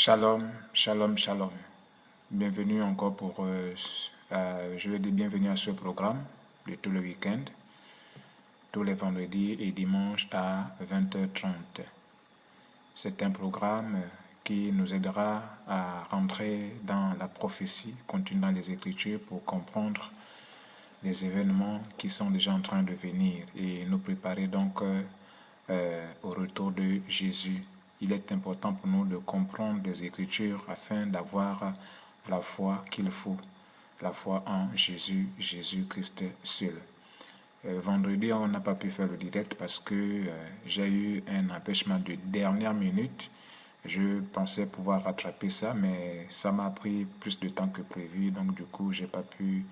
Shalom, shalom, shalom. Bienvenue encore je vais dire bienvenue à ce programme de tout le week-end, tous les vendredis et dimanches à 20h30. C'est un programme qui nous aidera à rentrer dans la prophétie, continuer dans les Écritures pour comprendre les événements qui sont déjà en train de venir et nous préparer donc au retour de Jésus. Il est important pour nous de comprendre les Écritures afin d'avoir la foi qu'il faut, la foi en Jésus, Jésus-Christ seul. Vendredi, on n'a pas pu faire le direct parce que j'ai eu un empêchement de dernière minute. Je pensais pouvoir rattraper ça, mais ça m'a pris plus de temps que prévu, donc du coup, j'ai pas pu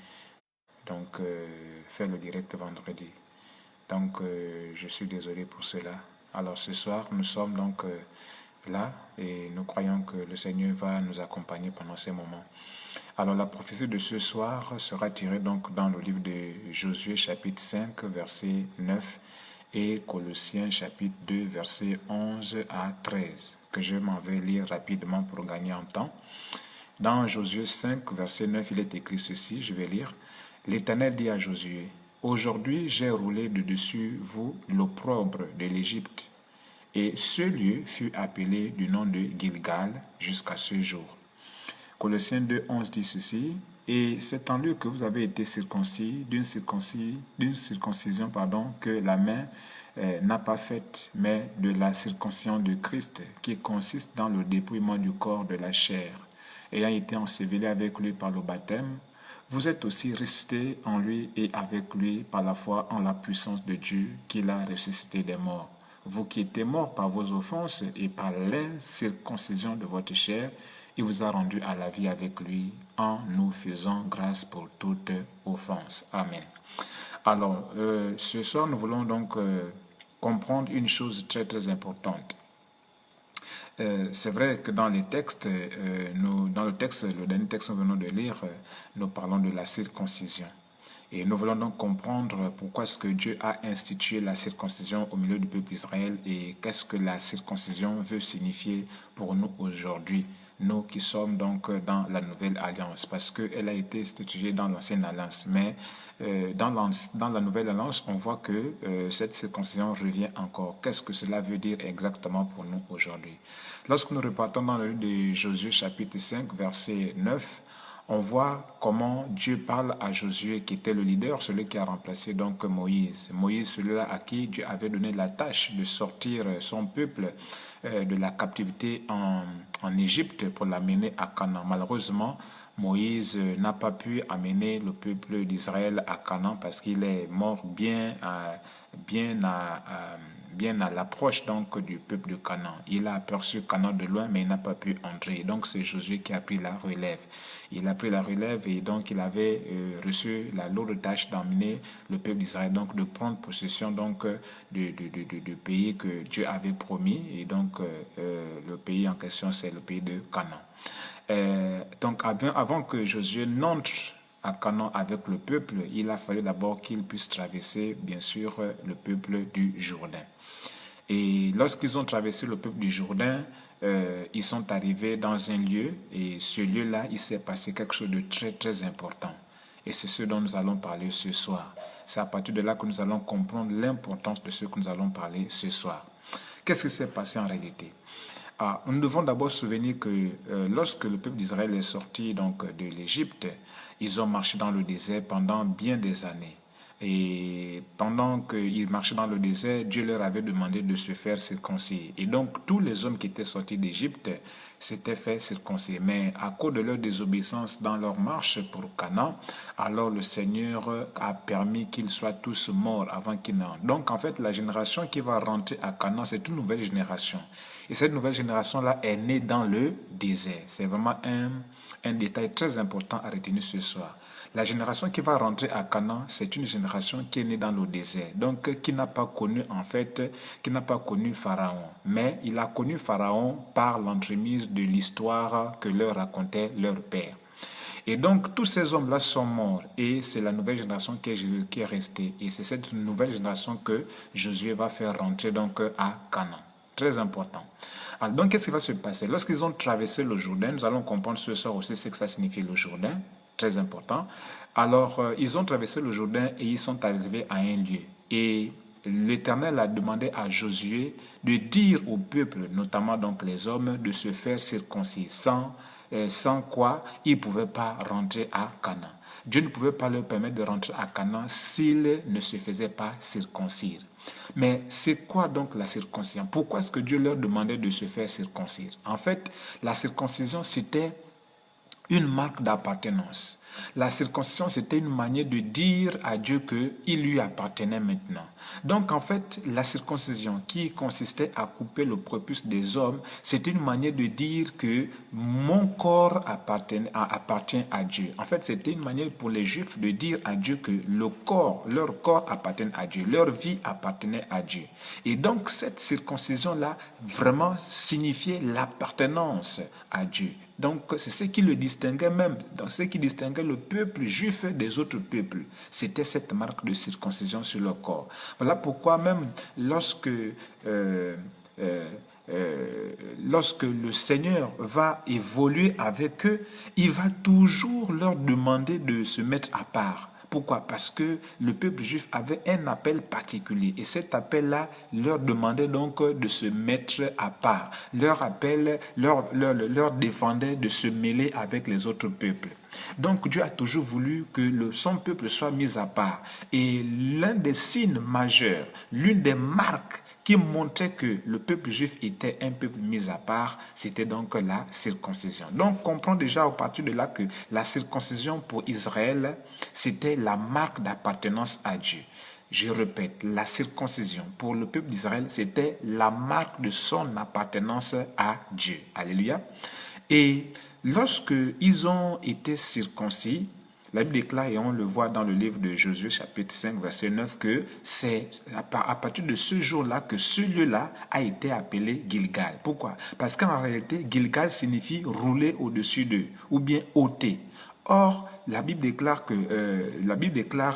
faire le direct vendredi. Donc, je suis désolé pour cela. Alors, ce soir, nous sommes donc là et nous croyons que le Seigneur va nous accompagner pendant ces moments. Alors, la prophétie de ce soir sera tirée donc dans le livre de Josué, chapitre 5, verset 9 et Colossiens, chapitre 2, verset 11 à 13, que je m'en vais lire rapidement pour gagner en temps. Dans Josué 5, verset 9, il est écrit ceci, je vais lire. L'Éternel dit à Josué, « Aujourd'hui j'ai roulé de dessus vous l'opprobre de l'Égypte. » Et ce lieu fut appelé du nom de Gilgal jusqu'à ce jour. Colossiens 2, 11 dit ceci, « Et c'est en lieu que vous avez été circoncis d'une circoncision que la main n'a pas faite, mais de la circoncision de Christ, qui consiste dans le dépouillement du corps de la chair. Ayant été ensevelés avec lui par le baptême, vous êtes aussi restés en lui et avec lui par la foi en la puissance de Dieu qui l'a ressuscité des morts. Vous qui étiez morts par vos offenses et par l'incirconcision de votre chair, il vous a rendu à la vie avec lui en nous faisant grâce pour toute offense. Amen. Alors, ce soir, nous voulons donc comprendre une chose très très importante. C'est vrai que dans les textes, le dernier texte que nous venons de lire, nous parlons de la circoncision. Et nous voulons donc comprendre pourquoi est-ce que Dieu a institué la circoncision au milieu du peuple d'Israël et qu'est-ce que la circoncision veut signifier pour nous aujourd'hui, nous qui sommes donc dans la nouvelle alliance, parce qu'elle a été instituée dans l'ancienne alliance, mais dans la nouvelle alliance, on voit que cette circoncision revient encore. Qu'est-ce que cela veut dire exactement pour nous aujourd'hui? Lorsque nous repartons dans le livre de Josué chapitre 5, verset 9, on voit comment Dieu parle à Josué qui était le leader, celui qui a remplacé donc Moïse. Moïse, celui-là à qui Dieu avait donné la tâche de sortir son peuple de la captivité en Égypte pour l'amener à Canaan. Malheureusement, Moïse n'a pas pu amener le peuple d'Israël à Canaan parce qu'il est mort bien à l'approche donc du peuple de Canaan. Il a aperçu Canaan de loin, mais il n'a pas pu entrer. Donc c'est Josué qui a pris la relève. Il a pris la relève et donc il avait reçu la lourde tâche d'emmener le peuple d'Israël, donc de prendre possession donc du pays que Dieu avait promis. Et donc le pays en question, c'est le pays de Canaan. Donc avant que Josué n'entre à Canaan avec le peuple, il a fallu d'abord qu'il puisse traverser, bien sûr, le peuple du Jourdain. Et lorsqu'ils ont traversé le peuple du Jourdain, ils sont arrivés dans un lieu, et ce lieu-là, il s'est passé quelque chose de très, très important. Et c'est ce dont nous allons parler ce soir. C'est à partir de là que nous allons comprendre l'importance de ce que nous allons parler ce soir. Qu'est-ce qui s'est passé en réalité? Nous devons d'abord se souvenir que lorsque le peuple d'Israël est sorti donc, de l'Égypte, ils ont marché dans le désert pendant bien des années. Et pendant qu'ils marchaient dans le désert, Dieu leur avait demandé de se faire circoncire. Et donc, tous les hommes qui étaient sortis d'Égypte s'étaient fait circoncire. Mais à cause de leur désobéissance dans leur marche pour Canaan, alors le Seigneur a permis qu'ils soient tous morts avant qu'ils n'entrent. Donc, en fait, la génération qui va rentrer à Canaan, c'est une nouvelle génération. Et cette nouvelle génération-là est née dans le désert. C'est vraiment un détail très important à retenir ce soir. La génération qui va rentrer à Canaan, c'est une génération qui est née dans le désert, donc qui n'a pas connu Pharaon. Mais il a connu Pharaon par l'entremise de l'histoire que leur racontait leur père. Et donc, tous ces hommes-là sont morts et c'est la nouvelle génération qui est restée. Et c'est cette nouvelle génération que Josué va faire rentrer donc à Canaan. Très important. Alors, donc, qu'est-ce qui va se passer? Lorsqu'ils ont traversé le Jourdain, nous allons comprendre ce soir aussi ce que ça signifie le Jourdain, très important. Alors, ils ont traversé le Jourdain et ils sont arrivés à un lieu. Et l'Éternel a demandé à Josué de dire au peuple, notamment donc les hommes, de se faire circoncire, sans quoi ils ne pouvaient pas rentrer à Canaan. Dieu ne pouvait pas leur permettre de rentrer à Canaan s'ils ne se faisaient pas circoncire. Mais c'est quoi donc la circoncision? Pourquoi est-ce que Dieu leur demandait de se faire circoncire? En fait, la circoncision, c'était une marque d'appartenance. La circoncision, c'était une manière de dire à Dieu qu'il lui appartenait maintenant. Donc, en fait, la circoncision qui consistait à couper le prépuce des hommes, c'était une manière de dire que mon corps appartient à Dieu. En fait, c'était une manière pour les Juifs de dire à Dieu que leur corps appartenait à Dieu, leur vie appartenait à Dieu. Et donc, cette circoncision-là, vraiment signifiait l'appartenance à Dieu. Donc, c'est ce qui le distinguait même, dans ce qui distinguait le peuple juif des autres peuples. C'était cette marque de circoncision sur leur corps. Voilà pourquoi même lorsque le Seigneur va évoluer avec eux, il va toujours leur demander de se mettre à part. Pourquoi? Parce que le peuple juif avait un appel particulier et cet appel-là leur demandait donc de se mettre à part. Leur appel leur défendait de se mêler avec les autres peuples. Donc Dieu a toujours voulu que son peuple soit mis à part. Et l'un des signes majeurs, l'une des marques qui montrait que le peuple juif était un peuple mis à part, c'était donc la circoncision. Donc, on comprend déjà à partir de là que la circoncision pour Israël, c'était la marque d'appartenance à Dieu. Je répète, la circoncision pour le peuple d'Israël, c'était la marque de son appartenance à Dieu. Alléluia. Et lorsque ils ont été circoncis, la Bible déclare, et on le voit dans le livre de Josué, chapitre 5, verset 9, que c'est à partir de ce jour-là que ce lieu-là a été appelé Gilgal. Pourquoi? Parce qu'en réalité, Gilgal signifie rouler au-dessus d'eux, ou bien ôter. Or, la Bible déclare,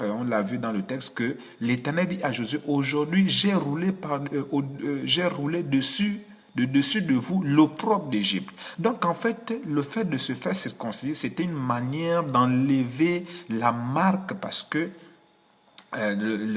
et on l'a vu dans le texte, que l'Éternel dit à Josué, aujourd'hui, j'ai roulé dessus de vous l'opprobre d'Égypte. Donc en fait, le fait de se faire circoncire, c'était une manière d'enlever la marque parce que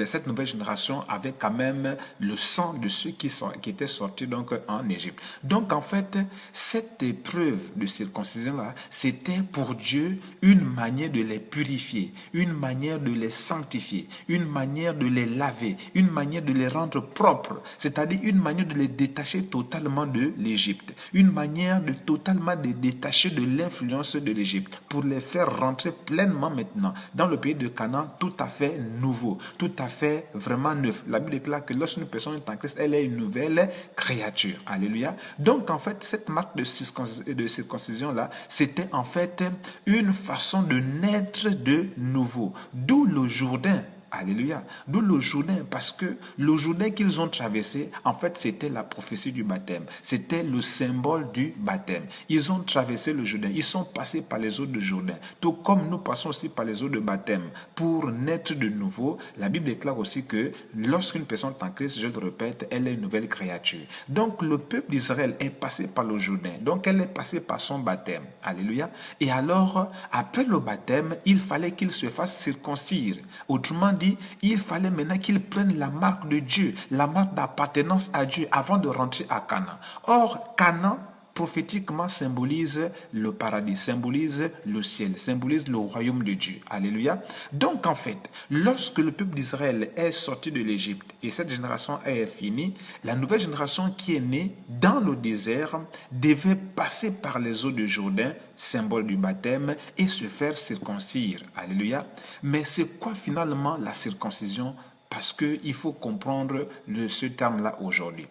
cette nouvelle génération avait quand même le sang de ceux qui étaient sortis donc en Égypte. Donc en fait, cette épreuve de circoncision-là, c'était pour Dieu une manière de les purifier, une manière de les sanctifier, une manière de les laver, une manière de les rendre propres, c'est-à-dire une manière de les détacher totalement de l'Égypte, une manière de totalement les détacher de l'influence de l'Égypte pour les faire rentrer pleinement maintenant dans le pays de Canaan tout à fait nouveau, tout à fait vraiment neuf. La Bible déclare que lorsqu'une personne est en Christ, elle est une nouvelle créature. Alléluia. Donc en fait, cette marque de circoncision-là, c'était en fait une façon de naître de nouveau. D'où le Jourdain. Alléluia. D'où le Jourdain, parce que le Jourdain qu'ils ont traversé, en fait, c'était la prophétie du baptême. C'était le symbole du baptême. Ils ont traversé le Jourdain. Ils sont passés par les eaux de Jourdain. Tout comme nous passons aussi par les eaux de baptême. Pour naître de nouveau, la Bible déclare aussi que lorsqu'une personne est en Christ, je le répète, elle est une nouvelle créature. Donc, le peuple d'Israël est passé par le Jourdain. Donc, elle est passée par son baptême. Alléluia. Et alors, après le baptême, il fallait qu'il se fasse circoncire. Autrement dit, il fallait maintenant qu'ils prennent la marque de Dieu, la marque d'appartenance à Dieu avant de rentrer à Canaan. Or, Canaan, prophétiquement, symbolise le paradis, symbolise le ciel, symbolise le royaume de Dieu. Alléluia. Donc, en fait, lorsque le peuple d'Israël est sorti de l'Égypte et cette génération est finie, la nouvelle génération qui est née dans le désert devait passer par les eaux de Jourdain, symbole du baptême, et se faire circoncire. Alléluia. Mais c'est quoi finalement la circoncision? Parce qu'il faut comprendre ce terme-là aujourd'hui.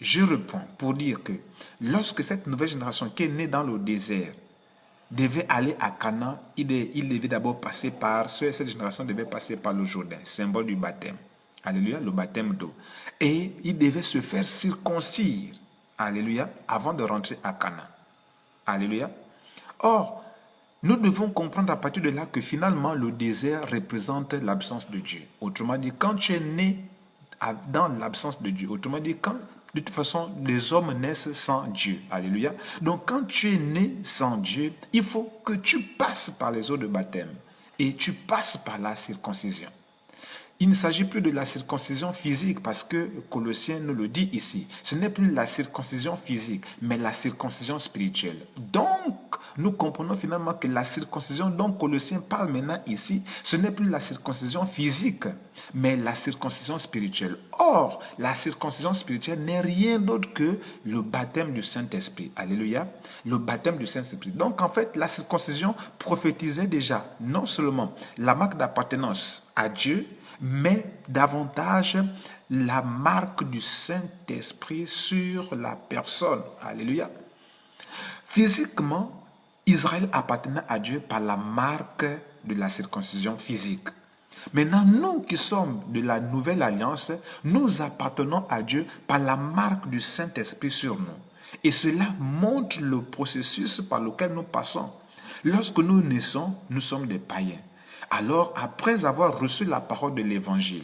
Je réponds pour dire que lorsque cette nouvelle génération qui est née dans le désert devait aller à Canaan, il devait d'abord passer par, cette génération devait passer par le Jourdain, symbole du baptême. Alléluia, le baptême d'eau. Et il devait se faire circoncire, alléluia, avant de rentrer à Canaan. Alléluia. Or, nous devons comprendre à partir de là que finalement le désert représente l'absence de Dieu. Autrement dit, quand tu es né dans l'absence de Dieu, autrement dit, quand De toute façon, les hommes naissent sans Dieu. Alléluia. Donc, quand tu es né sans Dieu, il faut que tu passes par les eaux de baptême et tu passes par la circoncision. Il ne s'agit plus de la circoncision physique parce que Colossiens nous le dit ici. Ce n'est plus la circoncision physique, mais la circoncision spirituelle. Donc, nous comprenons finalement que la circoncision dont Colossiens parle maintenant ici, ce n'est plus la circoncision physique, mais la circoncision spirituelle. Or, la circoncision spirituelle n'est rien d'autre que le baptême du Saint-Esprit. Alléluia. Le baptême du Saint-Esprit. Donc, en fait, la circoncision prophétisait déjà non seulement la marque d'appartenance à Dieu, mais davantage la marque du Saint-Esprit sur la personne. Alléluia. Physiquement, Israël appartenait à Dieu par la marque de la circoncision physique. Maintenant, nous qui sommes de la nouvelle alliance, nous appartenons à Dieu par la marque du Saint-Esprit sur nous. Et cela montre le processus par lequel nous passons. Lorsque nous naissons, nous sommes des païens. Alors, après avoir reçu la parole de l'évangile,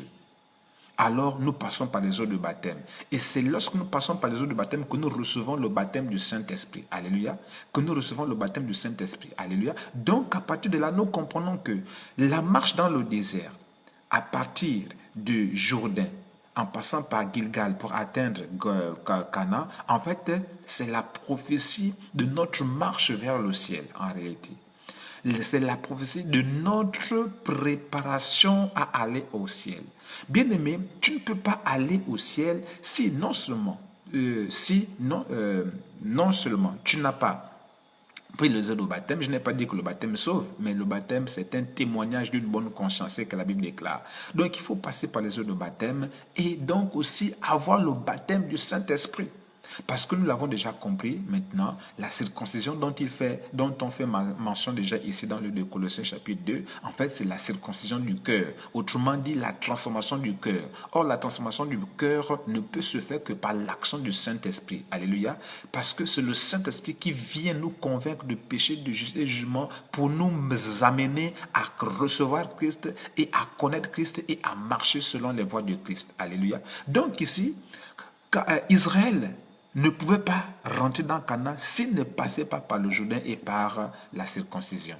alors nous passons par les eaux de baptême. Et c'est lorsque nous passons par les eaux de baptême que nous recevons le baptême du Saint-Esprit. Alléluia. Que nous recevons le baptême du Saint-Esprit. Alléluia. Donc, à partir de là, nous comprenons que la marche dans le désert, à partir du Jourdain, en passant par Gilgal pour atteindre Cana, en fait, c'est la prophétie de notre marche vers le ciel, en réalité. C'est la prophétie de notre préparation à aller au ciel. Bien-aimé, tu ne peux pas aller au ciel si non seulement tu n'as pas pris les eaux de baptême. Je n'ai pas dit que le baptême sauve, mais le baptême, c'est un témoignage d'une bonne conscience, c'est que la Bible déclare. Donc, il faut passer par les eaux de baptême et donc aussi avoir le baptême du Saint-Esprit. Parce que nous l'avons déjà compris maintenant, la circoncision dont on fait mention déjà ici dans le Colossiens chapitre 2, en fait c'est la circoncision du cœur. Autrement dit, la transformation du cœur. Or, la transformation du cœur ne peut se faire que par l'action du Saint-Esprit. Alléluia. Parce que c'est le Saint-Esprit qui vient nous convaincre de péché, de justice et de jugement pour nous amener à recevoir Christ et à connaître Christ et à marcher selon les voies de Christ. Alléluia. Donc ici, Israël ne pouvait pas rentrer dans Canaan s'il ne passait pas par le Jourdain et par la circoncision.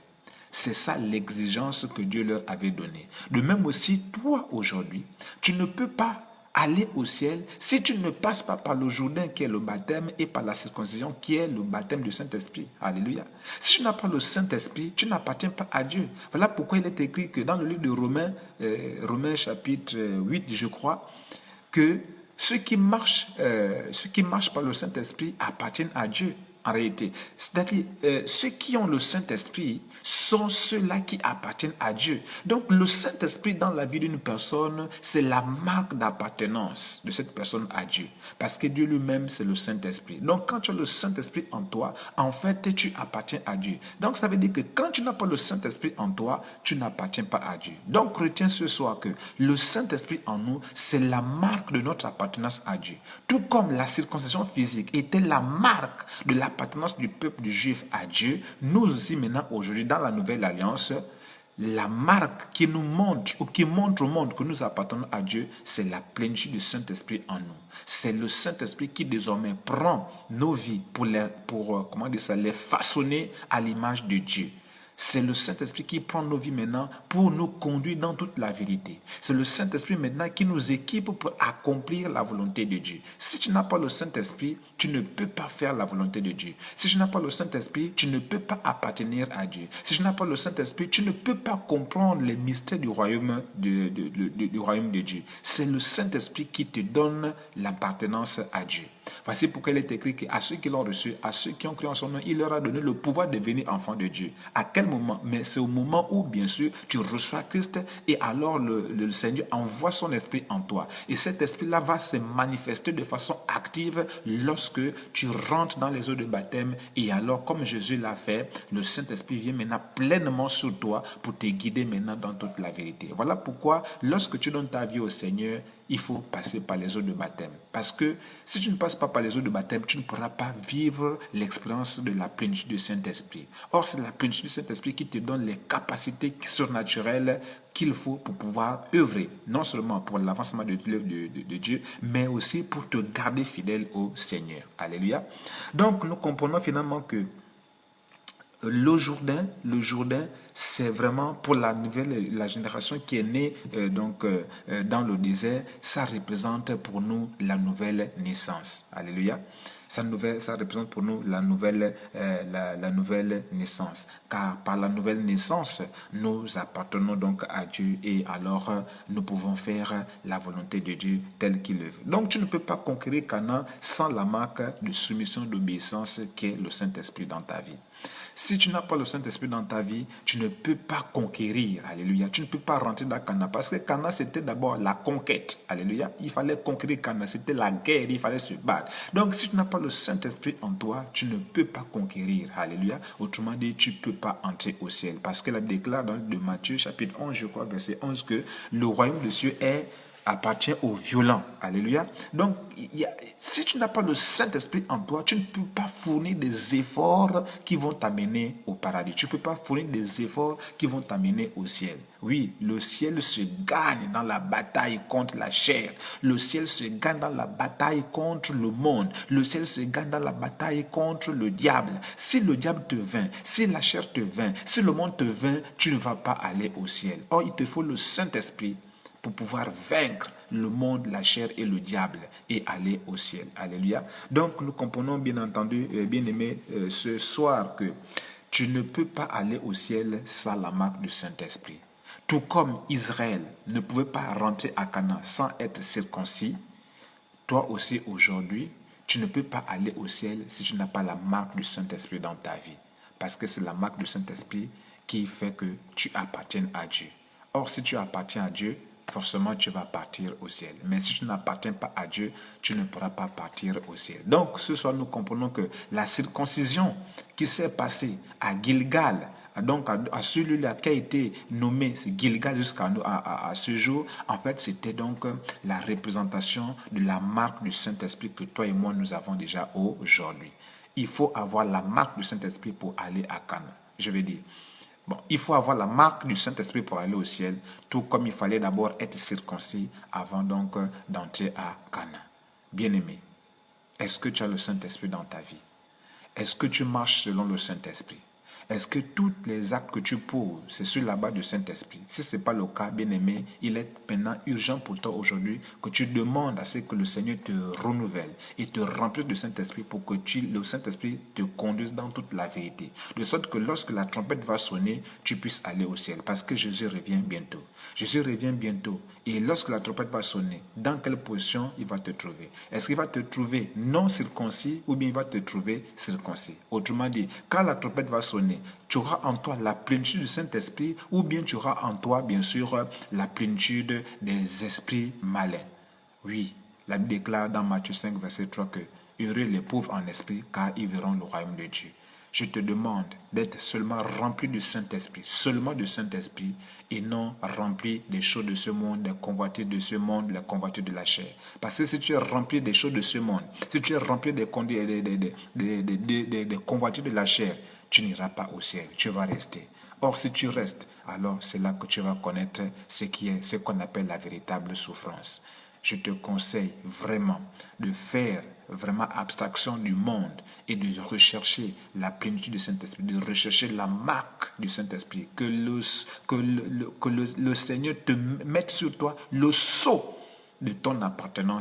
C'est ça l'exigence que Dieu leur avait donnée. De même aussi, toi aujourd'hui, tu ne peux pas aller au ciel si tu ne passes pas par le Jourdain qui est le baptême et par la circoncision qui est le baptême du Saint-Esprit. Alléluia. Si tu n'as pas le Saint-Esprit, tu n'appartiens pas à Dieu. Voilà pourquoi il est écrit que dans le livre de Romains chapitre 8, je crois, que ceux qui marchent par le Saint-Esprit appartiennent à Dieu, en réalité. C'est-à-dire, ceux qui ont le Saint-Esprit sont ceux-là qui appartiennent à Dieu. Donc, le Saint-Esprit dans la vie d'une personne, c'est la marque d'appartenance de cette personne à Dieu. Parce que Dieu lui-même, c'est le Saint-Esprit. Donc, quand tu as le Saint-Esprit en toi, en fait, tu appartiens à Dieu. Donc, ça veut dire que quand tu n'as pas le Saint-Esprit en toi, tu n'appartiens pas à Dieu. Donc, retiens ce soir que le Saint-Esprit en nous, c'est la marque de notre appartenance à Dieu. Tout comme la circoncision physique était la marque de l'appartenance du peuple du juif à Dieu, nous aussi maintenant, aujourd'hui, dans la nouvelle alliance, la marque qui nous montre ou qui montre au monde que nous appartenons à Dieu, c'est la plénitude du Saint-Esprit en nous. C'est le Saint-Esprit qui désormais prend nos vies pour les façonner à l'image de Dieu. C'est le Saint-Esprit qui prend nos vies maintenant pour nous conduire dans toute la vérité. C'est le Saint-Esprit maintenant qui nous équipe pour accomplir la volonté de Dieu. Si tu n'as pas le Saint-Esprit, tu ne peux pas faire la volonté de Dieu. Si tu n'as pas le Saint-Esprit, tu ne peux pas appartenir à Dieu. Si tu n'as pas le Saint-Esprit, tu ne peux pas comprendre les mystères du royaume du royaume de Dieu. C'est le Saint-Esprit qui te donne l'appartenance à Dieu. Voici pourquoi il est écrit qu'à ceux qui l'ont reçu, à ceux qui ont cru en son nom, il leur a donné le pouvoir de devenir enfants de Dieu. À quel moment? Mais c'est au moment où, bien sûr, tu reçois Christ et alors le Seigneur envoie son esprit en toi. Et cet esprit-là va se manifester de façon active lorsque tu rentres dans les eaux de baptême. Et alors, comme Jésus l'a fait, le Saint-Esprit vient maintenant pleinement sur toi pour te guider maintenant dans toute la vérité. Voilà pourquoi, lorsque tu donnes ta vie au Seigneur, il faut passer par les eaux de baptême. Parce que si tu ne passes pas par les eaux de baptême, tu ne pourras pas vivre l'expérience de la plénitude du Saint-Esprit. Or, c'est la plénitude du Saint-Esprit qui te donne les capacités surnaturelles qu'il faut pour pouvoir œuvrer, non seulement pour l'avancement de Dieu, mais aussi pour te garder fidèle au Seigneur. Alléluia. Donc, nous comprenons finalement que le Jourdain, c'est vraiment pour la génération qui est née dans le désert, ça représente pour nous la nouvelle naissance. Alléluia. Ça représente pour nous la nouvelle naissance. Car par la nouvelle naissance, nous appartenons donc à Dieu et alors nous pouvons faire la volonté de Dieu telle qu'il le veut. Donc tu ne peux pas conquérir Canaan sans la marque de soumission, d'obéissance qu'est le Saint-Esprit dans ta vie. Si tu n'as pas le Saint-Esprit dans ta vie, tu ne peux pas conquérir. Alléluia. Tu ne peux pas rentrer dans Canaan. Parce que Canaan, c'était d'abord la conquête. Alléluia. Il fallait conquérir Canaan. C'était la guerre. Il fallait se battre. Donc, si tu n'as pas le Saint-Esprit en toi, tu ne peux pas conquérir. Alléluia. Autrement dit, tu ne peux pas entrer au ciel. Parce que la déclare dans de Matthieu, chapitre 11, je crois, verset 11, que le royaume des cieux appartient aux violents. Alléluia. Donc, si tu n'as pas le Saint-Esprit en toi, tu ne peux pas fournir des efforts qui vont t'amener au paradis. Tu ne peux pas fournir des efforts qui vont t'amener au ciel. Oui, le ciel se gagne dans la bataille contre la chair. Le ciel se gagne dans la bataille contre le monde. Le ciel se gagne dans la bataille contre le diable. Si le diable te vainc, si la chair te vainc, si le monde te vainc, tu ne vas pas aller au ciel. Or, il te faut le Saint-Esprit pour pouvoir vaincre le monde, la chair et le diable et aller au ciel. Alléluia. Donc, nous comprenons bien entendu, bien aimé, ce soir que tu ne peux pas aller au ciel sans la marque du Saint-Esprit. Tout comme Israël ne pouvait pas rentrer à Canaan sans être circoncis, toi aussi aujourd'hui, tu ne peux pas aller au ciel si tu n'as pas la marque du Saint-Esprit dans ta vie. Parce que c'est la marque du Saint-Esprit qui fait que tu appartiennes à Dieu. Or, si tu appartiens à Dieu, forcément tu vas partir au ciel. Mais si tu n'appartiens pas à Dieu, tu ne pourras pas partir au ciel. Donc, ce soir, nous comprenons que la circoncision qui s'est passée à Gilgal, donc à celui-là qui a été nommé Gilgal jusqu'à ce jour, en fait, c'était donc la représentation de la marque du Saint-Esprit que toi et moi, nous avons déjà aujourd'hui. Il faut avoir la marque du Saint-Esprit pour aller à Canaan. Je vais dire, bon, il faut avoir la marque du Saint-Esprit pour aller au ciel, tout comme il fallait d'abord être circoncis avant donc d'entrer à Canaan. Bien-aimé, est-ce que tu as le Saint-Esprit dans ta vie? Est-ce que tu marches selon le Saint-Esprit? Est-ce que tous les actes que tu poses, c'est sur la base du Saint-Esprit? Si ce n'est pas le cas, bien-aimé, il est maintenant urgent pour toi aujourd'hui que tu demandes à ce que le Seigneur te renouvelle et te remplisse du Saint-Esprit pour que le Saint-Esprit te conduise dans toute la vérité. De sorte que lorsque la trompette va sonner, tu puisses aller au ciel. Parce que Jésus revient bientôt. Jésus revient bientôt. Et lorsque la trompette va sonner, dans quelle position il va te trouver? Est-ce qu'il va te trouver non circoncis ou bien il va te trouver circoncis? Autrement dit, quand la trompette va sonner, tu auras en toi la plénitude du Saint-Esprit ou bien tu auras en toi, bien sûr, la plénitude des esprits malins. Oui, la Bible déclare dans Matthieu 5, verset 3 que « Heureux les pauvres en esprit, car ils verront le royaume de Dieu ». Je te demande d'être seulement rempli du Saint-Esprit, seulement du Saint-Esprit, et non rempli des choses de ce monde, des convoitises de ce monde, les convoitises de la chair. Parce que si tu es rempli des choses de ce monde, si tu es rempli des convoitises de la chair, tu n'iras pas au ciel, tu vas rester. Or, si tu restes, alors c'est là que tu vas connaître ce qu'on appelle la véritable souffrance. Je te conseille vraiment de faire vraiment abstraction du monde et de rechercher la plénitude du Saint-Esprit, de rechercher la marque du Saint-Esprit, que le Seigneur te mette sur toi le sceau de ton appartenance